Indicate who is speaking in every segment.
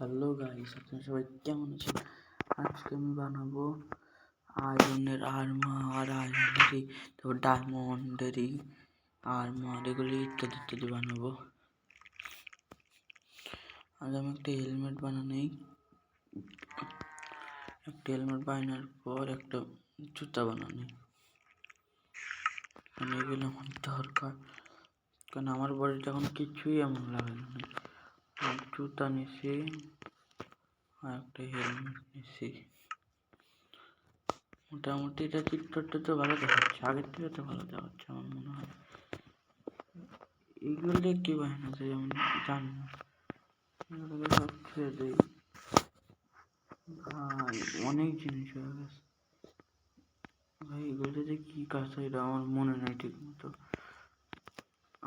Speaker 1: Hello guys, আপনারা সবাই কেমন আছেন? আজকে আমি বানাবো আয়রনের আর্মার, আয়রনেরই তারপর ডায়মন্ডেরই আর্মার, এগুলি ইত্যাদি ইত্যাদি বানাবো। আজ আমি একটা হেলমেট বানানোর পর একটা জুতা বানানি, মানে এগুলো আমার দরকার, কারণ আমার বডিতে এখন কিছুই এমন লাগে না। জুতা নিছি আর একটা হেলমেট নিছি। মোটামুটি এটা চিত্রটা তো ভালো দেখাচ্ছে, আগের থেকে তো ভালো দেখাচ্ছে আমার মনে হয়। এইগুলো দিয়ে কি বানানো যায় আমি জানি না, এগুলোকে সব ছেড়ে দিই। ভাই অনেক জিনিস হয়ে গেছে ভাই, এগুলো যে কি কাজ এটা আমার মনে নেই ঠিক মতো।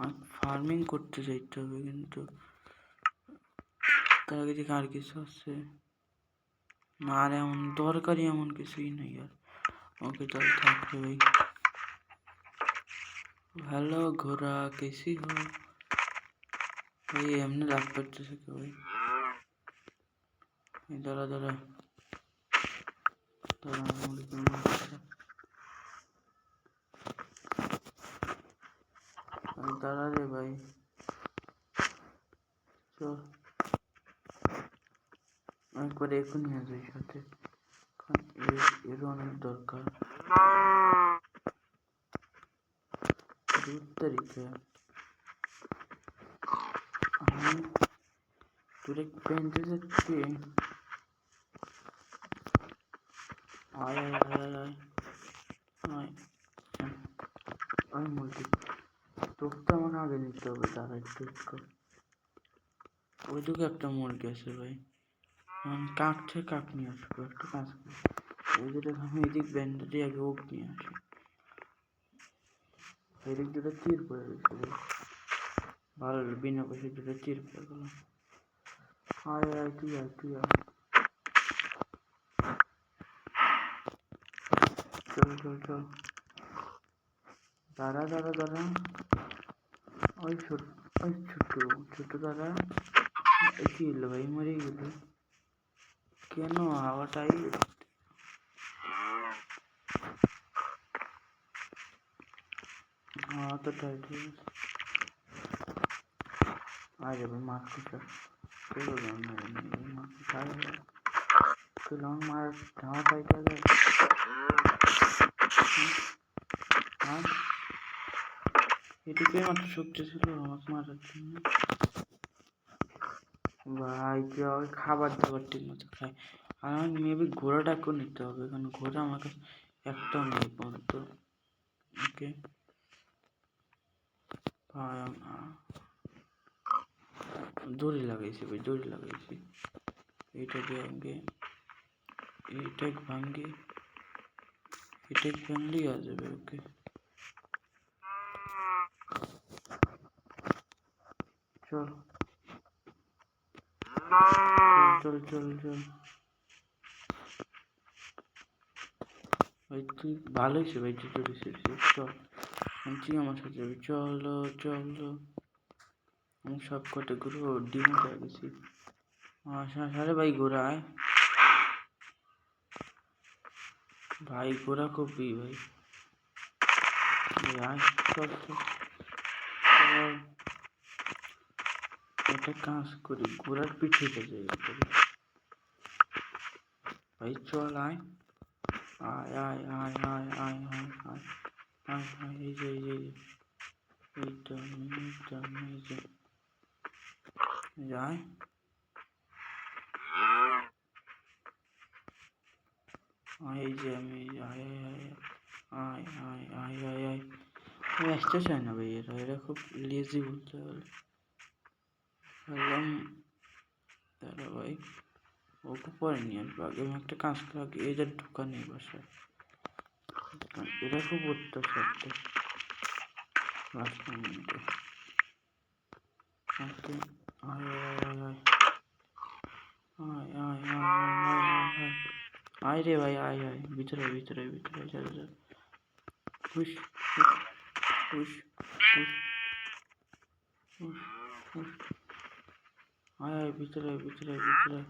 Speaker 1: আর ফার্মিং করতে চাইতে হবে, কিন্তু তার আগে থেকে আর কিছু আছে না, আর এমন দরকারি এমন কিছুই নেই আর। ওকে তাহলে থাকবে ভাই। हेलो घोड़ा कैसी हो भाई? हमने रात पट्टे से क्या भाई? इधर इधर दादा रे भाई, चल একবার এখনই আসবে সাথে, এর অনেক দরকার। 2 তারিখে আমি ডিরেক্ট পেন্টে যাচ্ছি। আয় আয় আয় আয় আয় আয় মুরগি, তোরটা আমার আগে নিতে হবে, তারা একটু ওইদিকে একটা মুরগি আছে ভাই, কাক থেকে কাক নিয়ে আসবো। একটা কাজ করি, ওই দুটো আমি এদিক ব্যান্ডে দিয়ে আগে ওক নিয়ে আসি। এদিক দুটো তীর পড়ে গেছে ভাই, ভালো বিনা পয়সা দুটো তীর পড়ে গেল। আয় আয় তুই আয় তুই আয়, চল চল চল, দাঁড়া দাঁড়া দাঁড়া, ওই ছোট ছোট দাঁড়া। কি হলো ভাই, মরে গেল কেন? হাওয়াটাই হাওয়া তো টাইট হয়ে গেছে। আরে ভাই মাছ কুচা মার হাওয়া টাইট হয়ে যায়। এটুকুই মাত্র শক্তি ছিল আমাকে মারার জন্য ভাই। কেউ খাবার দাবার ঠিক মতো খায়, আর আমার মেবি ঘোড়াটাকেও নিতে হবে, কারণ ঘোড়া আমার কাছে একটাও নেই পর্যন্ত। ওকে ভাই, দড়ি লাগাইছি ভাই, দড়ি লাগাইছি। এইটা ভাঙ্গে, এইটা ভাঙ্গে, এটা ভাঙলেই आ যাবে। ওকে চল চল চল চল ভাই, তুই ভালো হয়েছে ভাই, তুই চলে এসেছিস। চল তুই আমার সাথে যাবি, চলো চলো। আমি সব কটা ঘুরে ডিম পেয়ে গেছি। আরে ভাই ঘোড়ায় ভাই, ঘোড়া কপি ভাই, আয় চল চল। একটা কাজ করি, ঘোড়ার পিঠে যাই ভাই, চল আয় আয় আয় আয় আয় আয় আয় আয় আয় আয়, এই যে এইটা এই যে আয় এই যে আমি আয় আয় আয় আয় আয় আয় আয়। আসতে চায় না ভাই, এরা খুব লেজি বলতে পারে। বললাম দাঁড়া ভাই, ওকে পরে নিয়ে আসবো, আগে আমি একটা কাজ করে আগে এদের ঢোকা নেই বাসায়। এরা খুব অত্যাচার লাস্ট মোমেন্টে। আয় আয় আয় আয় আয় আয় আয় আয় আয় রে ভাই, আয় আয় ভিতরে ভিতরে ভিতরে, চল চল। হুশ হুশ হুশ হুশ হুশ হুশ। আয় আয় ভিতরে আয়, ভিতরে আয়, ভিতরে আয়।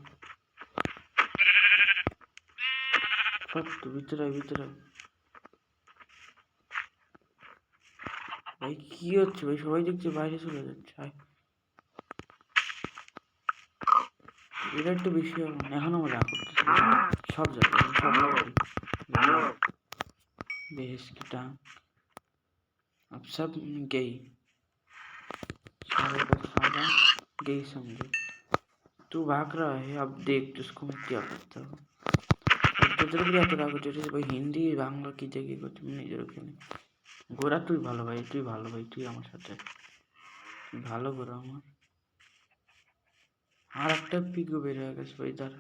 Speaker 1: সত্য ভিতরে আয়, ভিতরে আয়। ভাই কি হচ্ছে ভাই, সবাই দেখছে বাইরে চলে যাচ্ছে। আয় এটা একটু বেশি হবে না, এখনো মজা করতেছে সব জায়গায়, সব জায়গায়। बेइज्जती की टांग। अब सब गई, सारे का सारा गई समझो। तू भाग रहा है, अब देख तुझको मैं क्या करता हूँ। তোদের কি এত রাগ হচ্ছে ভাই? হিন্দি বাংলা কি দেখি করছি নিজের ওখানে। গোরা তুই ভালো ভাই, তুই ভালো ভাই, তুই আমার সাথে তুই ভালো গোরা আমার। আর একটা পিকও বের হয়ে গেছে ভাই, তারা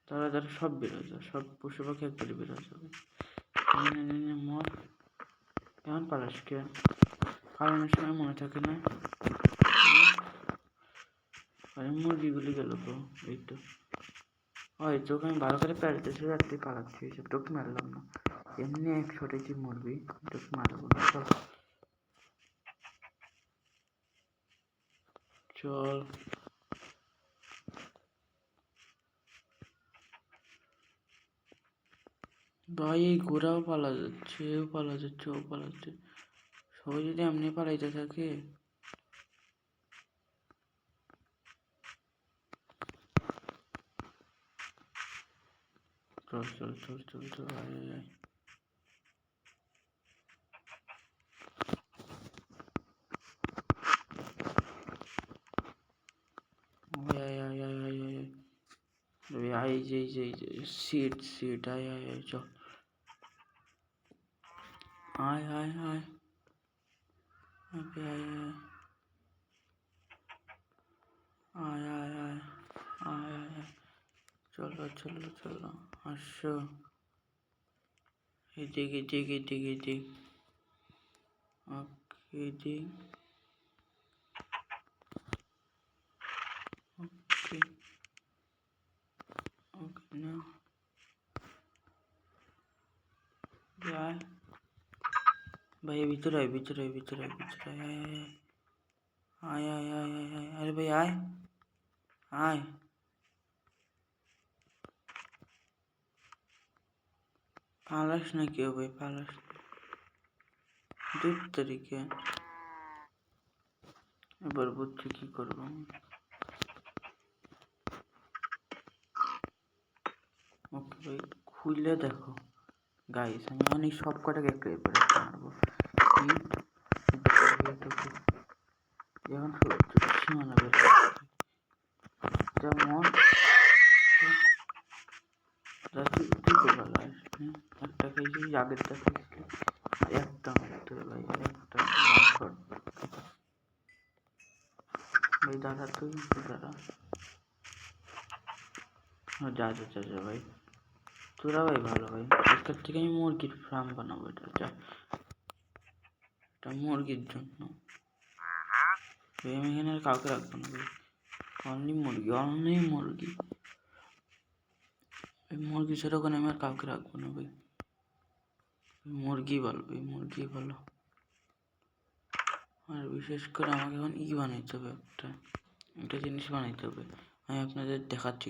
Speaker 1: তারা তারা সব বের হয়ে যাবে, সব পশু পাখি একবারে বের হয়ে যাবে। মর কেমন পালাস কে? পালানোর সময় মনে থাকে না? আরে মুরগিগুলি গেল তো, এই তো ওই তোকে আমি ভালো করে প্যারতেছি আর তুই পালাচ্ছিস, তোকে মারলাম না, এমনি এক ছোটে তুই মরবি, তোকে মারবো না। চল চল ভাই, এই ঘোড়াও পালা যাচ্ছে, এও পালা যাচ্ছে, ও পালাচ্ছে, সবাই যদি এমনি পালাইতে থাকে। চল চল চল চল চল, আয় আয় আয়। আয় আয় আয় আয় আয় আয় আয়, যে সিট সিট, আয় আয় আয়, চল আয় আয় আয় আয় আয় আয় আয় আয় আয়, চলো চলো চলো, আসো এদিক এদিক এদিক এদিক। ওকে এদিক, ওকে ওকে না আয় ভাই, ভিতরে আয়, ভিতরে আয়, ভিতরে আয়, ভিতরে আয় আয় আয় আয় আয় আয়, আরে ভাই আয় আয়। পালাস না কেউ ভাই, পালাস দুধ তারিখে। এবার বুঝছি কি করবো। ওকে ভাই, খুলে দেখো গাইস, আমি অনেক সব কটাকে একটা এবারে মারবো। যখন সীমানা বের যেমন তুই তো ভালো আসবি, একটা খাইছি আগেরটা খাইছি, একটা মারতে ভাই, একটা ভাই দাদা, তুই দাদা যা যা যা যা ভাই, তোরা ভাই ভালো ভাই। আজকের থেকে আমি মুরগির ফার্ম বানাবো, এটা মুরগির জন্য। আমি এখানে আর কাউকে রাখবো না ভাই, অনলি মুরগি, অনলি মুরগি। মুরগি ছাড়া ওখানে আমি আর কাউকে রাখবো না ভাই, মুরগি ভালো ভাই, মুরগি ভালো। আর বিশেষ করে আমাকে এখন বানাইতে হবে, একটা জিনিস বানাইতে হবে, আমি আপনাদের দেখাচ্ছি।